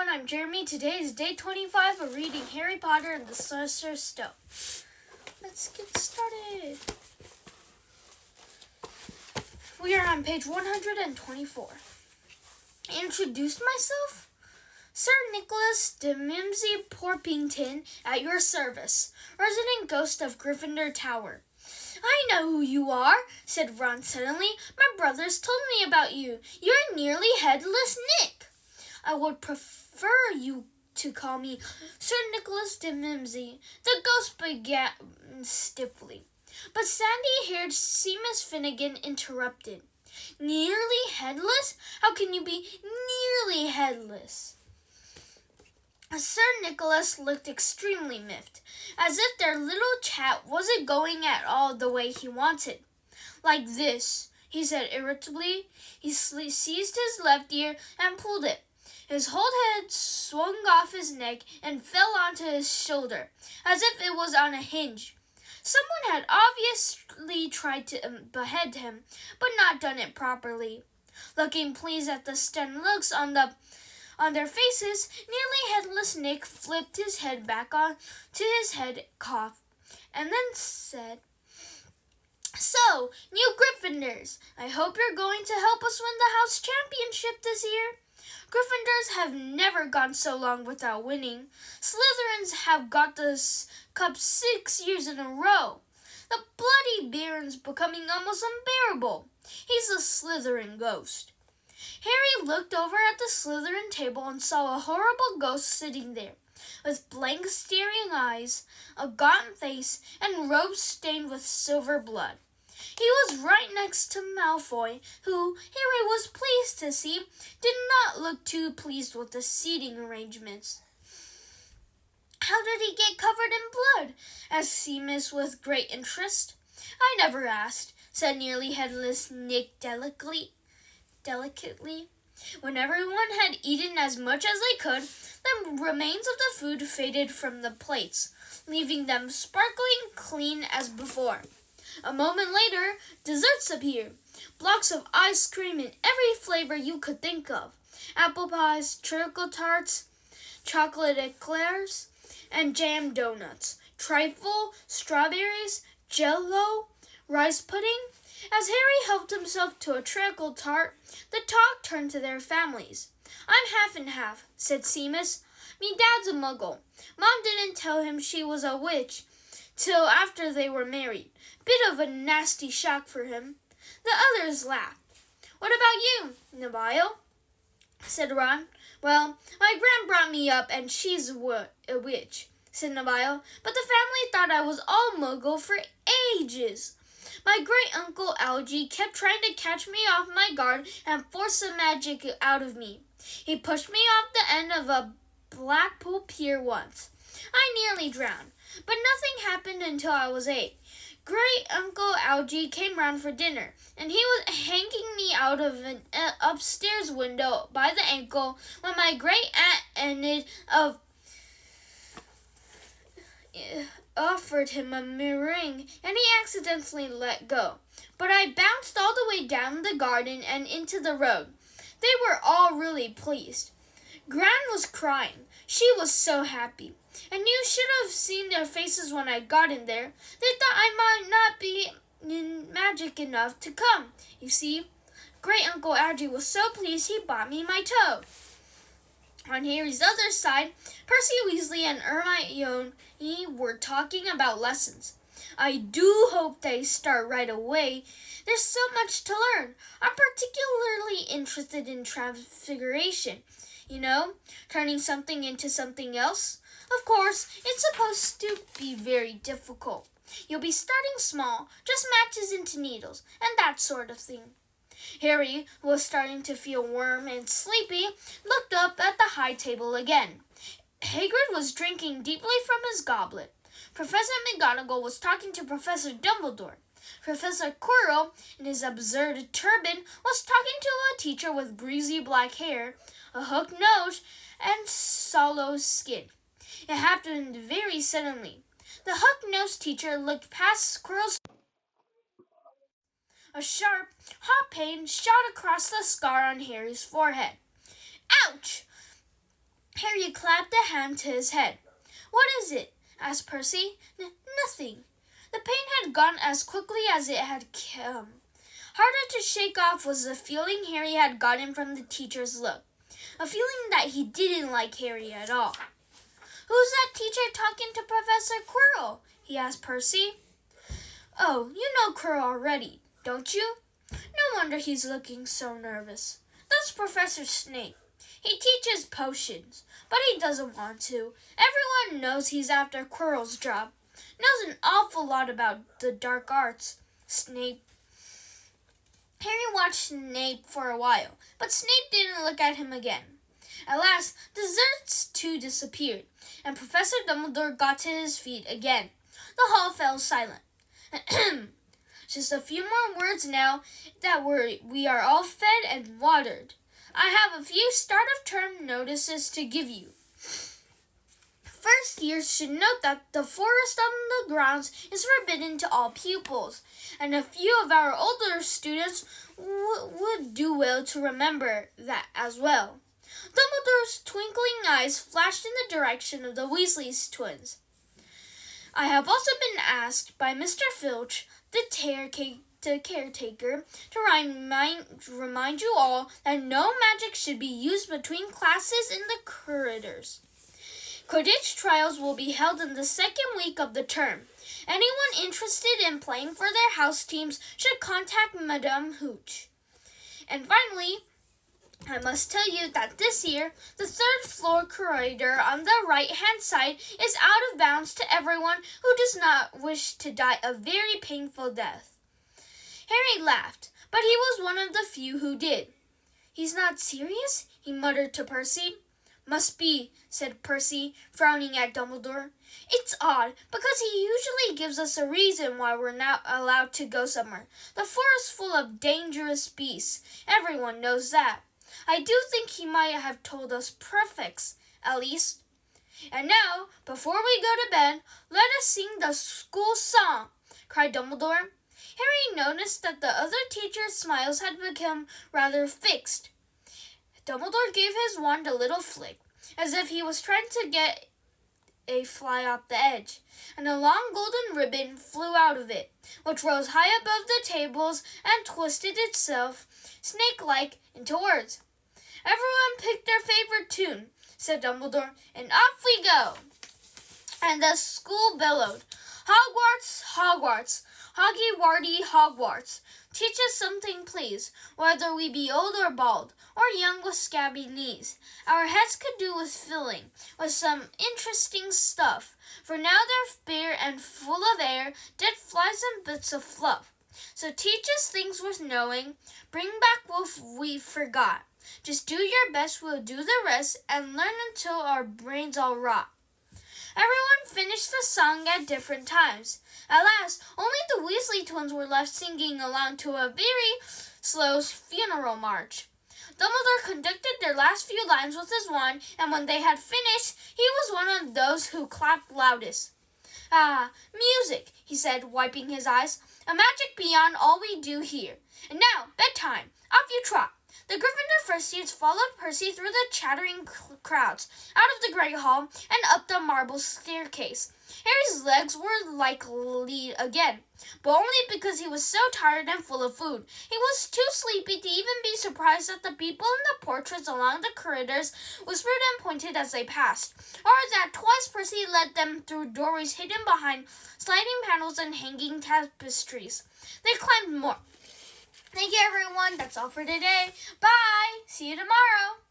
everyone, I'm Jeremy. Today is day 25 of reading Harry Potter and the Sorcerer's Stone. Let's get started. We are on page 124. Introduced myself? Sir Nicholas de Mimsy Porpington, at your service, resident ghost of Gryffindor Tower. I know who you are, said Ron suddenly. My brothers told me about you. You're nearly headless Nick. I would prefer you to call me Sir Nicholas de Mimsy, the ghost began stiffly. But sandy-haired Seamus Finnegan interrupted. Nearly headless? How can you be nearly headless? Sir Nicholas looked extremely miffed, as if their little chat wasn't going at all the way he wanted. Like this, he said irritably. He seized his left ear and pulled it. His whole head swung off his neck and fell onto his shoulder, as if it was on a hinge. Someone had obviously tried to behead him, but not done it properly. Looking pleased at the stunned looks on their faces, nearly headless Nick flipped his head back on to his head, coughed, and then said, So, new Gryffindors, I hope you're going to help us win the house championship this year. Gryffindors have never gone so long without winning. Slytherins have got this cup 6 years in a row. The bloody Baron's becoming almost unbearable. He's a Slytherin ghost. Harry looked over at the Slytherin table and saw a horrible ghost sitting there, with blank staring eyes, a gaunt face, and robes stained with silver blood. He was right next to Malfoy, who, Harry was pleased to see, did not look too pleased with the seating arrangements. How did he get covered in blood? Asked Seamus with great interest. I never asked, said nearly headless Nick delicately. When everyone had eaten as much as they could, the remains of the food faded from the plates, leaving them sparkling clean as before. A moment later, desserts appeared. Blocks of ice cream in every flavor you could think of. Apple pies, chocolate tarts, chocolate eclairs, and jam donuts. Trifle, strawberries, jello, rice pudding. As Harry helped himself to a treacle tart, the talk turned to their families. I'm half and half, said Seamus. Me dad's a muggle. Mom didn't tell him she was a witch till after they were married. Bit of a nasty shock for him. The others laughed. What about you, Neville? Said Ron. Well, my gran brought me up and she's a witch, said Neville, but the family thought I was all muggle for ages. My great-uncle Algie kept trying to catch me off my guard and force some magic out of me. He pushed me off the end of a Blackpool pier once. I nearly drowned, but nothing happened until I was 8. Great-uncle Algie came round for dinner, and he was hanging me out of an upstairs window by the ankle when my great-aunt ended up offered him a meringue, and he accidentally let go. But I bounced all the way down the garden and into the road. They were all really pleased. Gran was crying. She was so happy. And you should have seen their faces when I got in there. They thought I might not be magic enough to come. You see, Great-Uncle Algie was so pleased he bought me my toad. On Harry's other side, Percy Weasley and Hermione were talking about lessons. I do hope they start right away. There's so much to learn. I'm particularly interested in transfiguration. You know, turning something into something else. Of course, it's supposed to be very difficult. You'll be starting small, just matches into needles, and that sort of thing. Harry, who was starting to feel warm and sleepy, looked up at the high table again. Hagrid was drinking deeply from his goblet. Professor McGonagall was talking to Professor Dumbledore. Professor Quirrell, in his absurd turban, was talking to a teacher with greasy black hair, a hooked nose, and sallow skin. It happened very suddenly. The hook-nosed teacher looked past Quirrell's. A sharp, hot pain shot across the scar on Harry's forehead. Ouch! Harry clapped a hand to his head. "What is it?" asked Percy. Nothing." The pain had gone as quickly as it had come. Harder to shake off was the feeling Harry had gotten from the teacher's look. A feeling that he didn't like Harry at all. "Who's that teacher talking to Professor Quirrell?" he asked Percy. "Oh, you know Quirrell already, don't you? No wonder he's looking so nervous. That's Professor Snape. He teaches potions, but he doesn't want to. Everyone knows he's after Quirrell's job. Knows an awful lot about the dark arts. Snape." Harry watched Snape for a while, but Snape didn't look at him again. At last, the Zerts too disappeared, and Professor Dumbledore got to his feet again. The hall fell silent. "Just a few more words now that we are all fed and watered. I have a few start-of-term notices to give you. First years should note that the forest on the grounds is forbidden to all pupils, and a few of our older students would do well to remember that as well." Dumbledore's twinkling eyes flashed in the direction of the Weasley twins. "I have also been asked by Mr. Filch, the caretaker, to remind you all that no magic should be used between classes in the corridors. Quidditch trials will be held in the second week of the term. Anyone interested in playing for their house teams should contact Madame Hooch. And finally, I must tell you that this year, the third-floor corridor on the right-hand side is out of bounds to everyone who does not wish to die a very painful death." Harry laughed, but he was one of the few who did. "He's not serious?" he muttered to Percy. "Must be," said Percy, frowning at Dumbledore. "It's odd, because he usually gives us a reason why we're not allowed to go somewhere. The forest's full of dangerous beasts. Everyone knows that. I do think he might have told us prefects, at least. And now, before we go to bed, let us sing the school song," cried Dumbledore. Harry noticed that the other teachers' smiles had become rather fixed. Dumbledore gave his wand a little flick, as if he was trying to get a fly off the edge, and a long golden ribbon flew out of it, which rose high above the tables and twisted itself, snake-like, into words. "Everyone picked their favorite tune," said Dumbledore, "and off we go." And the school bellowed, "Hogwarts, Hogwarts, Hoggy-Warty Hogwarts. Teach us something, please, whether we be old or bald, or young with scabby knees. Our heads could do with filling with some interesting stuff, for now they're bare and full of air, dead flies and bits of fluff. So teach us things worth knowing, bring back what we forgot. Just do your best, we'll do the rest, and learn until our brains all rot." Everyone finished the song at different times. At last, only the Weasley twins were left singing along to a very slow funeral march. Dumbledore conducted their last few lines with his wand, and when they had finished, he was one of those who clapped loudest. "Ah, music," he said, wiping his eyes. "A magic beyond all we do here. And now, bedtime. Off you trot." The Gryffindor first years followed Percy through the chattering crowds, out of the Great Hall, and up the marble staircase. Harry's legs were like lead again, but only because he was so tired and full of food. He was too sleepy to even be surprised that the people in the portraits along the corridors whispered and pointed as they passed, or that twice Percy led them through doorways hidden behind sliding panels and hanging tapestries. They climbed more. Thank you, everyone. That's all for today. Bye. See you tomorrow.